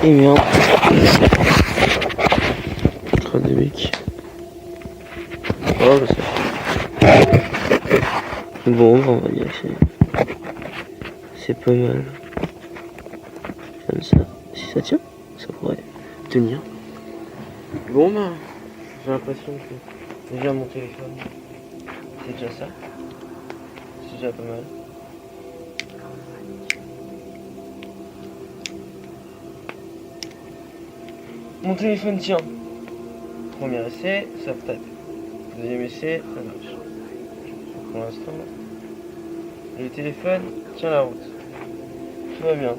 Et merde. Crâne des mecs. Oh, bah, ça fait. Bon, on va dire que c'est pas mal. Comme ça. Si ça tient, ça pourrait tenir. Bon, bah, j'ai l'impression que déjà mon téléphone, c'est déjà ça. C'est déjà pas mal. Mon téléphone tient. Premier essai, ça tape. Deuxième essai, ça marche. Pour l'instant, le téléphone tient la route. Tout va bien.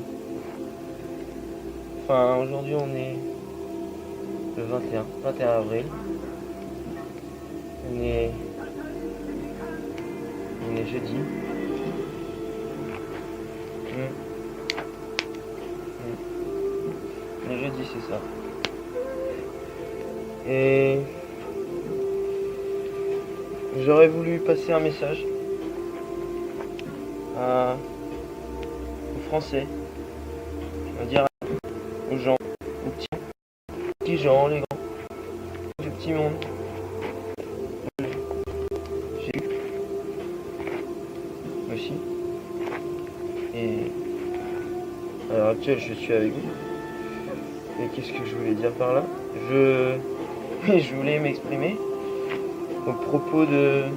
Enfin, aujourd'hui on est le 21 avril. On est jeudi. On est jeudi, c'est ça. Et j'aurais voulu passer un message aux Français, on va dire aux gens, aux petits gens, les grands, du petit monde. J'ai eu aussi. Et à l'heure actuelle, je suis avec vous. Et qu'est-ce que je voulais dire par là? Je voulais m'exprimer au propos des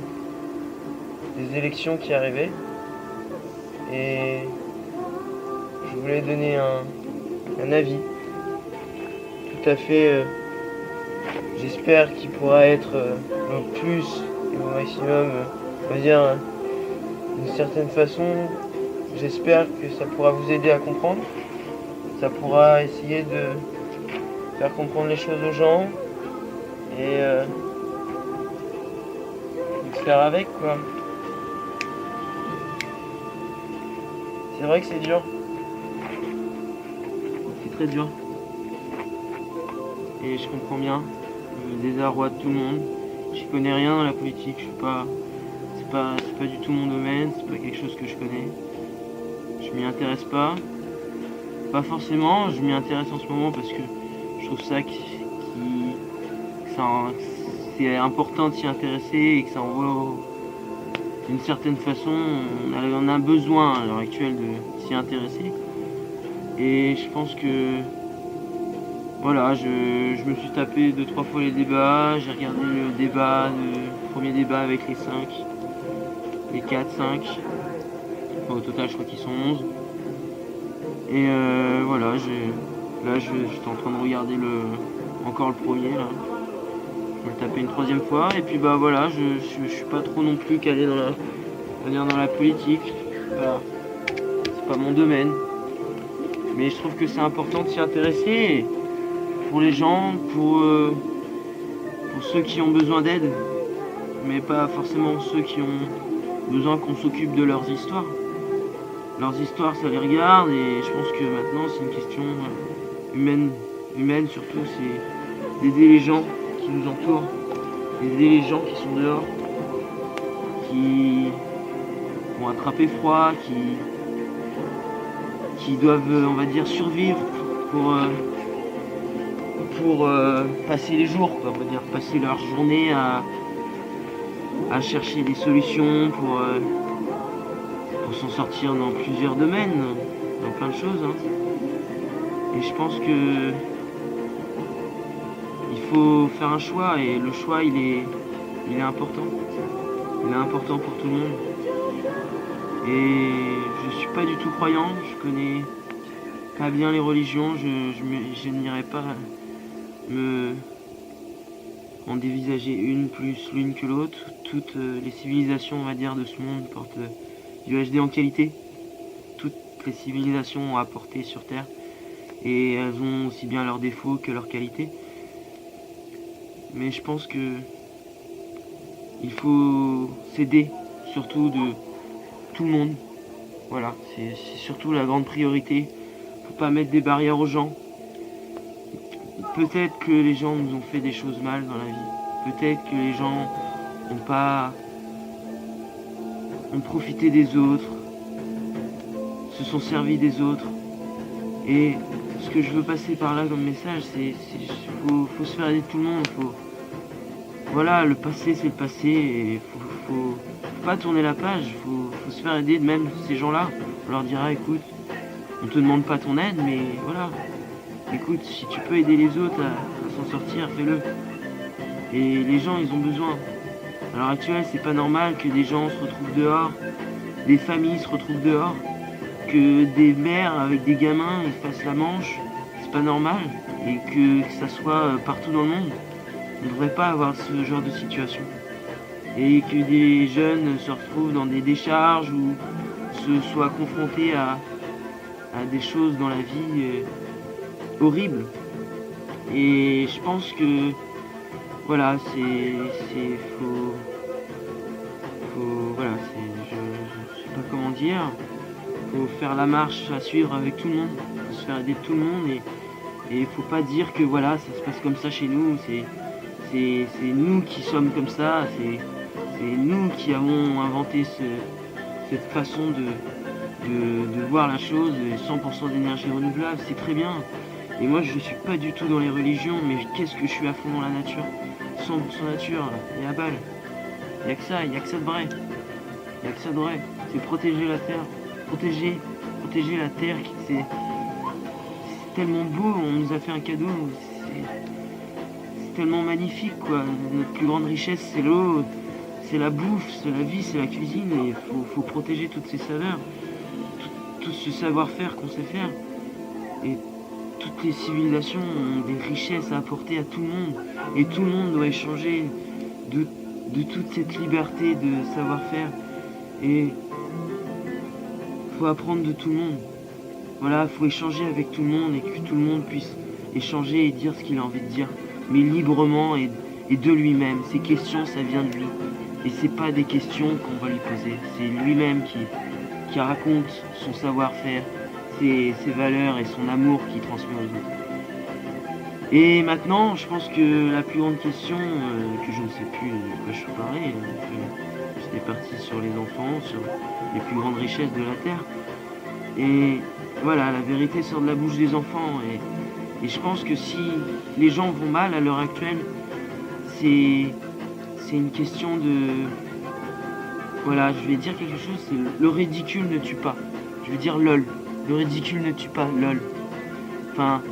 élections qui arrivaient. Et je voulais donner un avis tout à fait, j'espère qu'il pourra être au plus et au maximum, on va dire, d'une certaine façon, j'espère que ça pourra vous aider à comprendre. Ça pourra essayer de faire comprendre les choses aux gens et de faire avec, quoi. C'est vrai que c'est dur. C'est très dur. Et je comprends bien le désarroi de tout le monde. J'y connais rien dans la politique, c'est pas du tout mon domaine, c'est pas quelque chose que je connais. Je m'y intéresse pas. Pas forcément, je m'y intéresse en ce moment parce que je trouve ça c'est important de s'y intéresser et que ça envoie d'une certaine façon, on a besoin à l'heure actuelle de s'y intéresser. Et je pense que voilà, je me suis tapé 2-3 fois les débats, j'ai regardé le premier débat avec les 4, 5. Enfin, au total, je crois qu'ils sont 11. Et voilà, j'étais en train de regarder encore le premier là. Je vais le taper une troisième fois et puis bah voilà, je suis pas trop non plus calé dans la politique. Voilà. C'est pas mon domaine. Mais je trouve que c'est important de s'y intéresser pour les gens, pour ceux qui ont besoin d'aide, mais pas forcément ceux qui ont besoin qu'on s'occupe de leurs histoires. Leurs histoires, ça les regarde et je pense que maintenant c'est une question humaine surtout, c'est d'aider les gens qui nous entourent, d'aider les gens qui sont dehors, qui ont attrapé froid, qui doivent, on va dire, survivre pour passer les jours, quoi, on va dire, passer leur journée à chercher des solutions pour s'en sortir dans plusieurs domaines, dans plein de choses. Hein. Et je pense que il faut faire un choix et le choix il est important. Il est important pour tout le monde. Et je suis pas du tout croyant, je connais pas bien les religions, je n'irai pas en dévisager une plus l'une que l'autre. Toutes les civilisations, on va dire, de ce monde portent du HD en qualité. Toutes les civilisations ont apporté sur Terre et elles ont aussi bien leurs défauts que leurs qualités. Mais je pense que il faut s'aider, surtout de tout le monde. Voilà, c'est surtout la grande priorité. Faut pas mettre des barrières aux gens. Peut-être que les gens nous ont fait des choses mal dans la vie. Peut-être que les gens ont profité des autres, se sont servis des autres et ce que je veux passer par là comme message, faut se faire aider de tout le monde. Voilà, le passé c'est le passé et faut pas tourner la page. Faut se faire aider de même ces gens-là. On leur dira, écoute, on te demande pas ton aide, mais voilà, écoute, si tu peux aider les autres à s'en sortir, fais-le. Et les gens, ils ont besoin. À l'heure actuelle, c'est pas normal que des gens se retrouvent dehors, des familles se retrouvent dehors, que des mères avec des gamins ils fassent la manche. C'est pas normal. Et que ça soit partout dans le monde. On ne devrait pas avoir ce genre de situation. Et que des jeunes se retrouvent dans des décharges ou se soient confrontés à des choses dans la vie horribles. Et je pense que voilà, voilà, je sais pas comment dire. Faut faire la marche à suivre avec tout le monde, faut se faire aider de tout le monde et faut pas dire que voilà, ça se passe comme ça chez nous. C'est nous qui sommes comme ça, c'est nous qui avons inventé cette façon de voir la chose, 100% d'énergie renouvelable, c'est très bien. Et moi je suis pas du tout dans les religions, mais qu'est-ce que je suis à fond dans la nature, 100% nature, et à balle. Il y a que ça de vrai. Il y a que ça de vrai. C'est protéger la terre, protéger la terre. C'est tellement beau, on nous a fait un cadeau. C'est tellement magnifique quoi. Notre plus grande richesse c'est l'eau, c'est la bouffe, c'est la vie, c'est la cuisine. Et faut protéger toutes ces saveurs, tout ce savoir-faire qu'on sait faire. Et toutes les civilisations ont des richesses à apporter à tout le monde. Et tout le monde doit échanger de toute cette liberté de savoir-faire. Et faut apprendre de tout le monde. Voilà, faut échanger avec tout le monde et que tout le monde puisse échanger et dire ce qu'il a envie de dire. Mais librement et de lui-même. Ces questions, ça vient de lui. Et c'est pas des questions qu'on va lui poser. C'est lui-même qui raconte son savoir-faire, ses valeurs et son amour qu'il transmet aux autres. Et maintenant, je pense que la plus grande question, que je ne sais plus de quoi je parlais, j'étais parti sur les enfants, sur les plus grandes richesses de la Terre. Et voilà, la vérité sort de la bouche des enfants. Et je pense que si les gens vont mal à l'heure actuelle, c'est une question de... Voilà, je vais dire quelque chose, c'est le ridicule ne tue pas. Je vais dire lol. Le ridicule ne tue pas, lol. Enfin,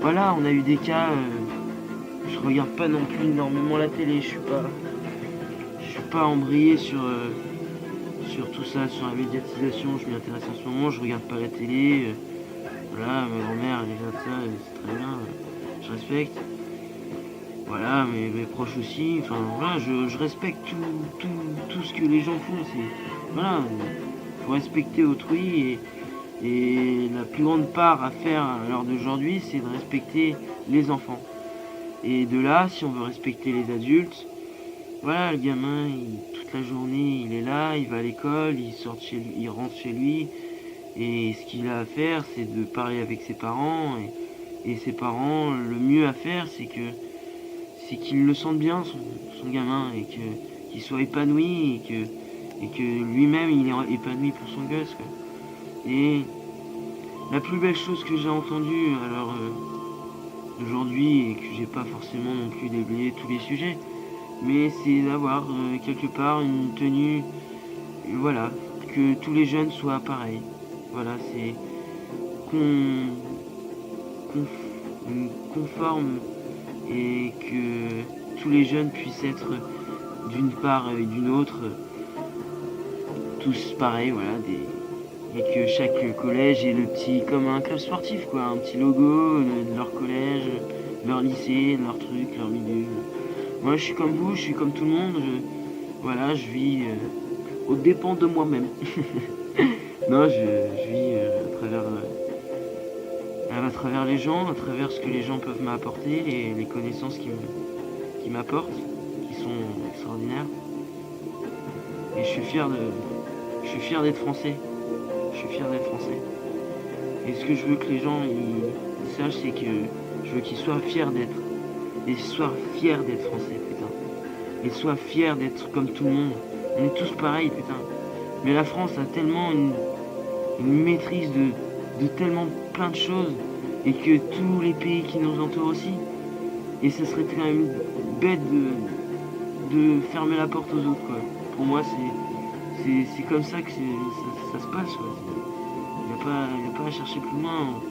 voilà, on a eu des cas... je regarde pas non plus énormément la télé, je suis pas embrayé sur tout ça, sur la médiatisation, je m'y intéresse en ce moment, je regarde pas la télé. Voilà, ma grand-mère elle regarde ça, c'est très bien, je respecte. Voilà, mes proches aussi, enfin voilà, je respecte tout ce que les gens font. Voilà, faut respecter autrui et la plus grande part à faire à l'heure d'aujourd'hui, c'est de respecter les enfants. Et de là, si on veut respecter les adultes, voilà, le gamin, toute la journée, il est là, il va à l'école, il rentre chez lui, et ce qu'il a à faire, c'est de parler avec ses parents, et ses parents, le mieux à faire, c'est qu'il le sente bien, son gamin, et qu'il soit épanoui, et que lui-même, il est épanoui pour son gosse, quoi. Et la plus belle chose que j'ai entendue, alors, d'aujourd'hui, et que j'ai pas forcément non plus déblayé tous les sujets, mais c'est d'avoir quelque part une tenue, voilà, que tous les jeunes soient pareils. Voilà, c'est qu'on forme et que tous les jeunes puissent être d'une part et d'une autre tous pareils, voilà, et que chaque collège ait le petit, comme un club sportif quoi, un petit logo de leur collège, de leur lycée, de leur truc, leur milieu. Moi je suis comme vous, je suis comme tout le monde, voilà, je vis aux dépens de moi-même. Non, je vis à travers les gens, à travers ce que les gens peuvent m'apporter, les connaissances qui m'apportent, qui sont extraordinaires. Et je suis fier d'être français. Je suis fier d'être français. Et ce que je veux que les gens ils sachent, c'est que je veux qu'ils soient fiers d'être. Et soient fiers d'être français, putain. Et soient fiers d'être comme tout le monde. On est tous pareils, putain. Mais la France a tellement une maîtrise de tellement plein de choses et que tous les pays qui nous entourent aussi. Et ça serait quand même bête de fermer la porte aux autres, quoi. Pour moi, c'est comme ça que ça se passe, quoi. Il n'y a pas à chercher plus loin.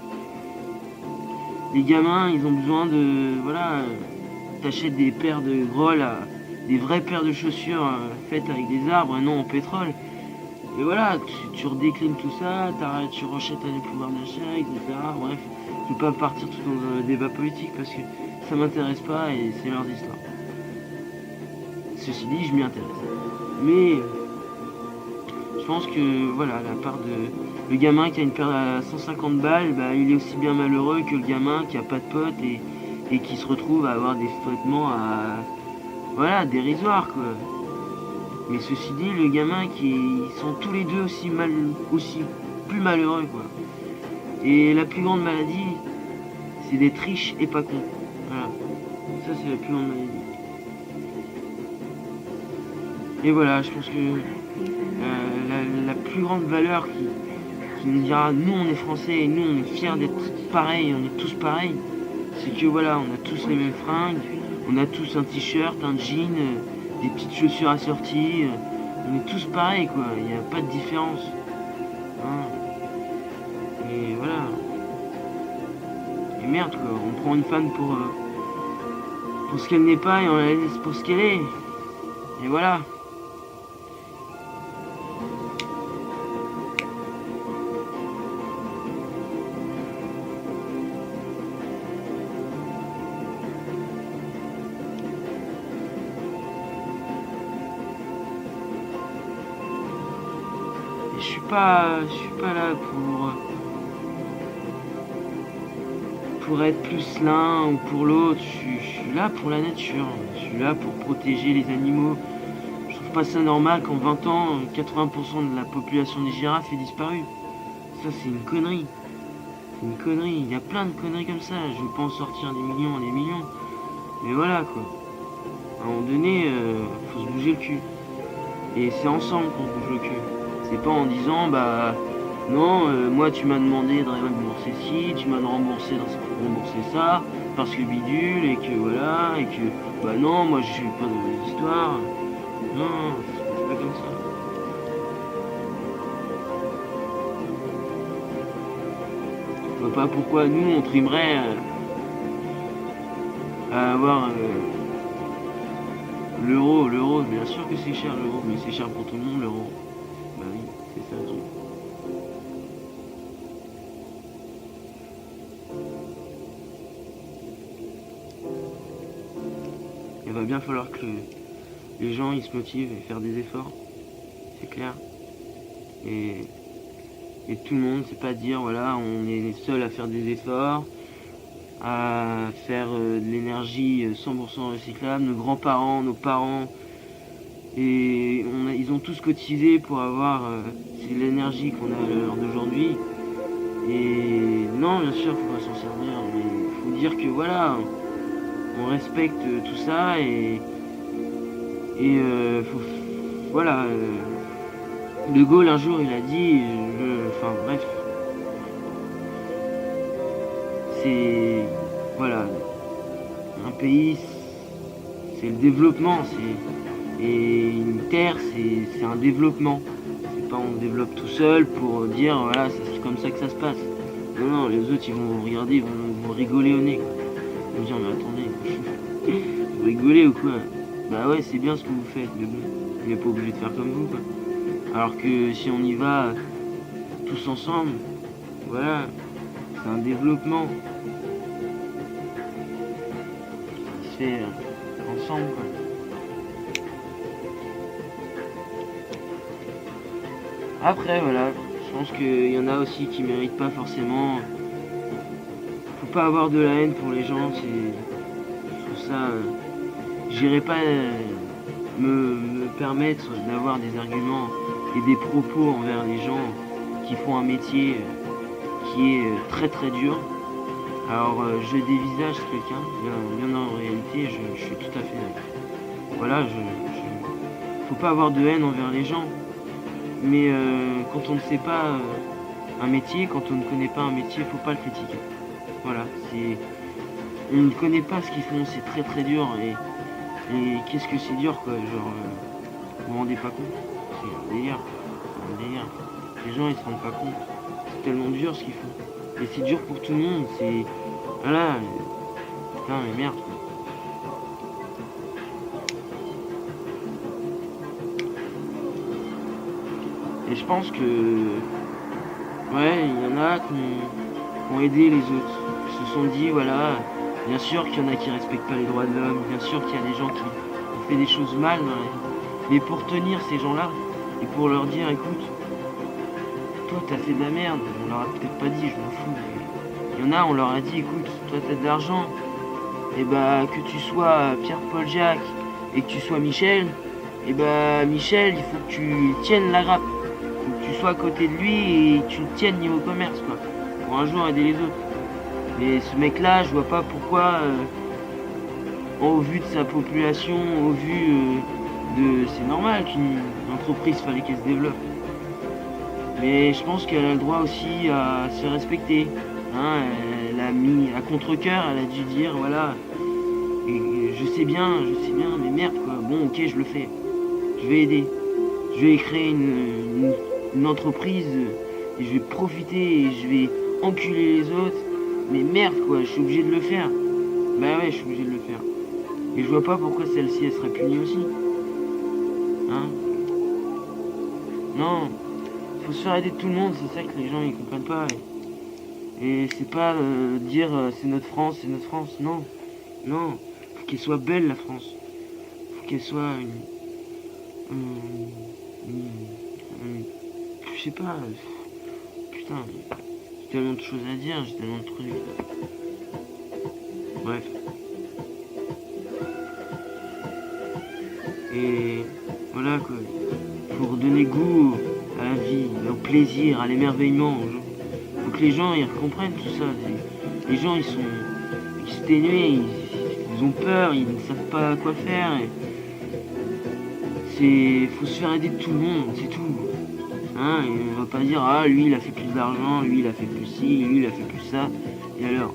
Les gamins, ils ont besoin de... Voilà, t'achètes des paires de grolles, des vraies paires de chaussures faites avec des arbres et non en pétrole. Et voilà, tu redéclines tout ça, tu rachètes les pouvoirs d'achat, etc. Bref, je ne vais pas partir tout dans un débat politique parce que ça m'intéresse pas et c'est leurs histoires. Ceci dit, je m'y intéresse. Mais je pense que voilà, la part de le gamin qui a une paire à 150 balles, bah, il est aussi bien malheureux que le gamin qui a pas de potes et qui se retrouve à avoir des vêtements à voilà, dérisoires, quoi. Mais ceci dit, le gamin ils sont tous les deux aussi plus malheureux, quoi. Et la plus grande maladie, c'est d'être riche et pas con. Voilà. Ça, c'est la plus grande maladie. Et voilà, je pense que la plus grande valeur qui nous dira, nous on est français et nous on est fiers d'être pareils, on est tous pareils, c'est que voilà, on a tous les mêmes fringues, on a tous un t-shirt, un jean, des petites chaussures assorties, on est tous pareils, quoi, il n'y a pas de différence. Hein. Et voilà. Et merde, quoi, on prend une femme pour ce qu'elle n'est pas et on la laisse pour ce qu'elle est. Et voilà. Je suis pas là pour être plus l'un ou pour l'autre. Je suis là pour la nature. Je suis là pour protéger les animaux. Je trouve pas ça normal qu'en 20 ans, 80% de la population des girafes ait disparu. Ça, c'est une connerie. C'est une connerie. Il y a plein de conneries comme ça. Je veux pas en sortir des millions et des millions. Mais voilà, quoi. À un moment donné, faut se bouger le cul. Et c'est ensemble qu'on se bouge le cul. C'est pas en disant, bah, non, moi tu m'as demandé de rembourser ci, tu m'as rembourser ça, parce que bidule, et que voilà, et que, bah non, moi je suis pas dans les histoires. Non, c'est pas comme ça. Je vois pas pourquoi nous on trimerait à avoir l'euro, bien sûr que c'est cher l'euro, mais c'est cher pour tout le monde l'euro. Bah oui, c'est ça le truc. Il va bien falloir que les gens ils se motivent et faire des efforts, c'est clair. Et tout le monde, c'est pas dire voilà, on est les seuls à faire des efforts, à faire de l'énergie 100% recyclable, nos grands-parents, nos parents, et ils ont tous cotisé pour avoir l'énergie qu'on a à l'heure d'aujourd'hui. Et non, bien sûr, faut pas s'en servir, mais il faut dire que voilà, on respecte tout ça et faut, voilà. De Gaulle un jour il a dit, enfin bref, c'est voilà, un pays c'est le développement, et une terre c'est un développement. C'est pas on développe tout seul pour dire voilà c'est comme ça que ça se passe. Non non, les autres ils vont vous regarder, ils vont vous rigoler au nez, quoi. Ils vont dire mais attendez, vous rigolez ou quoi? Bah ouais c'est bien ce que vous faites, mais bon, vous n'êtes pas obligé de faire comme vous, quoi. Alors que si on y va tous ensemble, voilà, c'est un développement qui se fait ensemble, quoi. Après voilà, je pense qu'il y en a aussi qui méritent pas forcément. Faut pas avoir de la haine pour les gens, je trouve ça. J'irai pas me permettre d'avoir des arguments et des propos envers les gens qui font un métier qui est très très dur. Alors je dévisage quelqu'un, bien en réalité je suis tout à fait d'accord. Voilà, faut pas avoir de haine envers les gens, mais quand on ne sait pas un métier, quand on ne connaît pas un métier, faut pas le critiquer. Voilà, c'est... On ne connaît pas ce qu'ils font, c'est très très dur, et qu'est-ce que c'est dur, quoi, genre... vous vous rendez pas compte? C'est un délire, c'est un délire. Les gens, ils se rendent pas compte. C'est tellement dur ce qu'ils font. Et c'est dur pour tout le monde, c'est... Voilà, putain, mais merde, quoi. Et je pense que... Ouais, il y en a qui ont aidé les autres. Ils se sont dit, voilà, bien sûr qu'il y en a qui respectent pas les droits de l'homme, bien sûr qu'il y a des gens qui ont fait des choses mal dans la vie. Mais pour tenir ces gens-là, et pour leur dire, écoute, toi t'as fait de la merde, on leur a peut-être pas dit, je m'en fous. Il y en a, on leur a dit, écoute, toi t'as de l'argent, et bah que tu sois Pierre-Paul Jacques et que tu sois Michel, et bah Michel, il faut que tu tiennes la grappe. Faut que tu sois à côté de lui et que tu le tiennes niveau commerce, quoi. Pour un jour aider les autres. Mais ce mec-là, je vois pas pourquoi, au vu de sa population, au vu de... C'est normal qu'une entreprise, fallait qu'elle se développe. Mais je pense qu'elle a le droit aussi à se respecter. Hein, elle a mis à contre-cœur, elle a dû dire, voilà, et je sais bien, mais merde, quoi. Bon, ok, je le fais. Je vais aider. Je vais créer une entreprise et je vais profiter et je vais enculer les autres. Mais merde, quoi, je suis obligé de le faire. Bah ouais, je suis obligé de le faire. Et je vois pas pourquoi celle-ci, elle serait punie aussi. Hein? Non. Faut se faire aider de tout le monde, c'est ça que les gens ils comprennent pas. Et c'est pas dire c'est notre France, non. Non. Faut qu'elle soit belle, la France. Faut qu'elle soit je sais pas. Putain, j'ai tellement de choses à dire, j'ai tellement de trucs. Bref. Et voilà, quoi. Pour donner goût à la vie, au plaisir, à l'émerveillement aux gens. Faut que les gens ils comprennent tout ça. Les gens ils sont exténués, ils ont peur, ils ne savent pas quoi faire. Faut se faire aider de tout le monde, c'est tout. Hein, et on va pas dire ah lui il a fait plus d'argent, lui il a fait plus ci, lui il a fait plus ça. Et alors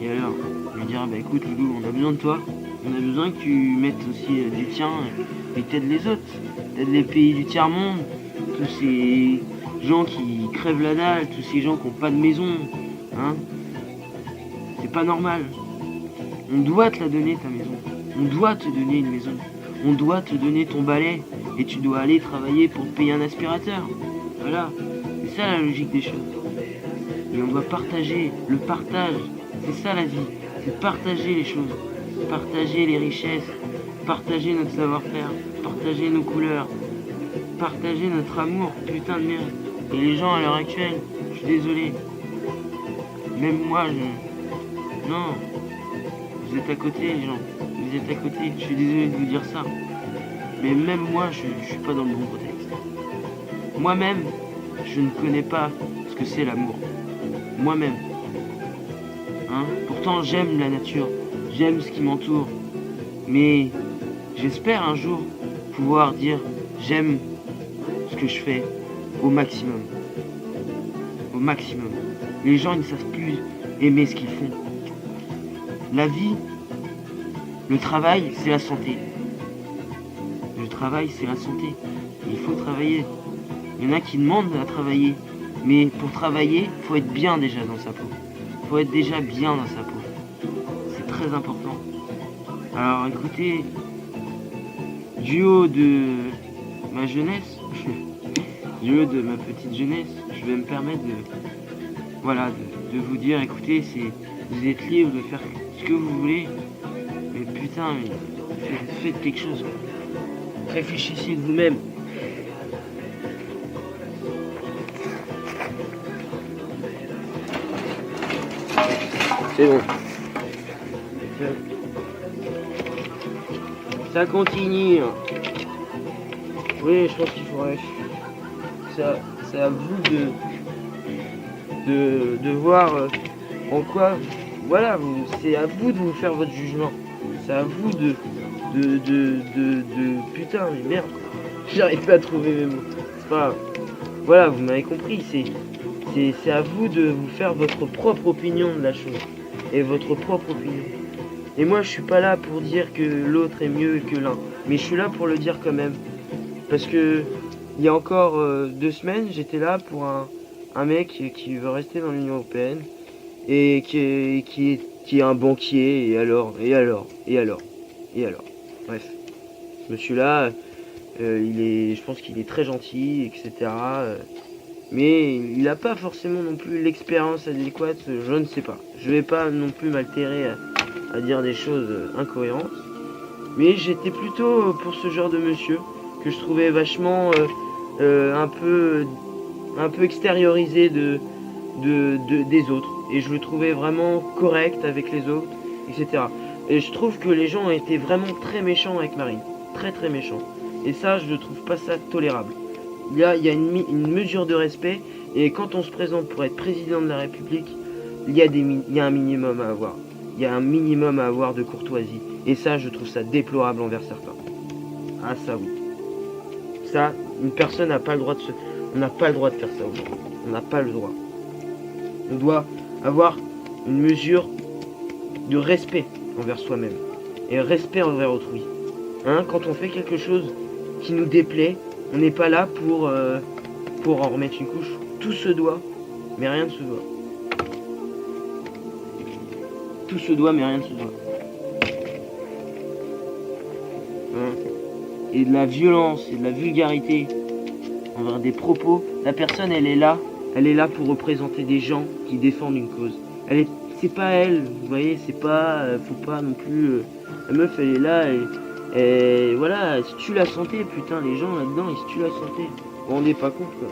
je vais dire bah écoute Loulou, on a besoin de toi. On a besoin que tu mettes aussi du tien et t'aides les autres. T'aides les pays du tiers-monde, tous ces gens qui crèvent la dalle, tous ces gens qui n'ont pas de maison. Hein, c'est pas normal. On doit te la donner ta maison. On doit te donner une maison. On doit te donner ton balai et tu dois aller travailler pour te payer un aspirateur. Voilà. C'est ça la logique des choses. Et on doit partager. Le partage, c'est ça la vie. C'est partager les choses. Partager les richesses. Partager notre savoir-faire. Partager nos couleurs. Partager notre amour. Putain de merde. Et les gens à l'heure actuelle, je suis désolé. Même moi, non. Vous êtes à côté les gens. Vous êtes à côté. Je suis désolé de vous dire ça. Mais même moi, je suis pas dans le bon contexte. Moi-même, je ne connais pas ce que c'est l'amour. Moi-même. Hein? Pourtant, j'aime la nature. J'aime ce qui m'entoure. Mais j'espère un jour pouvoir dire j'aime ce que je fais au maximum. Au maximum. Les gens ils ne savent plus aimer ce qu'ils font. La vie, le travail, c'est la santé. Le travail, c'est la santé. Il faut travailler. Il y en a qui demandent à travailler. Mais pour travailler, il faut être bien déjà dans sa peau. Il faut être déjà bien dans sa peau. C'est très important. Alors écoutez, du haut de ma jeunesse, du haut de ma petite jeunesse, je vais me permettre de vous dire, écoutez, vous êtes libre de faire ce que vous voulez, mais putain, faites quelque chose. Réfléchissez de vous-même. C'est bon. Ça continue. Oui, je pense qu'il faudrait. C'est à vous de voir en quoi. Voilà, c'est à vous de vous faire votre jugement. C'est à vous de putain, mais merde. J'arrive pas à trouver mes mots. C'est pas grave. Voilà, vous m'avez compris. C'est c'est à vous de vous faire votre propre opinion de la chose. Et votre propre opinion. Et moi, je suis pas là pour dire que l'autre est mieux que l'un. Mais je suis là pour le dire quand même. Parce que il y a encore 2 semaines, j'étais là pour un mec qui veut rester dans l'Union Européenne. Et qui est un banquier. Et alors. Bref. Ce monsieur-là, je pense qu'il est très gentil, etc. Mais il n'a pas forcément non plus l'expérience adéquate, je ne sais pas. Je vais pas non plus m'altérer à dire des choses incohérentes. Mais j'étais plutôt pour ce genre de monsieur que je trouvais vachement un peu extériorisé des autres. Et je le trouvais vraiment correct avec les autres, etc. Et je trouve que les gens étaient vraiment très méchants avec Marine. Très très méchants. Et ça, je ne trouve pas ça tolérable. Il y a une mesure de respect, et quand on se présente pour être président de la République, il y a un minimum à avoir. Il y a un minimum à avoir de courtoisie. Et ça, je trouve ça déplorable envers certains. Ah ça oui. Ça, une personne n'a pas le droit de On n'a pas le droit de faire ça aujourd'hui. On n'a pas le droit. On doit avoir une mesure de respect envers soi-même. Et respect envers autrui. Hein, quand on fait quelque chose qui nous déplaît, on n'est pas là pour en remettre une couche. Tout se doit, mais rien ne se doit. Tout se doit, mais rien ne se doit. Hein. Et de la violence et de la vulgarité envers des propos. La personne, elle est là pour représenter des gens qui défendent une cause. C'est pas elle, vous voyez, c'est pas, faut pas non plus. La meuf, elle est là et voilà, si tu la santé, putain, les gens là-dedans, ils se tuent la santé. Vous vous rendez pas compte quoi.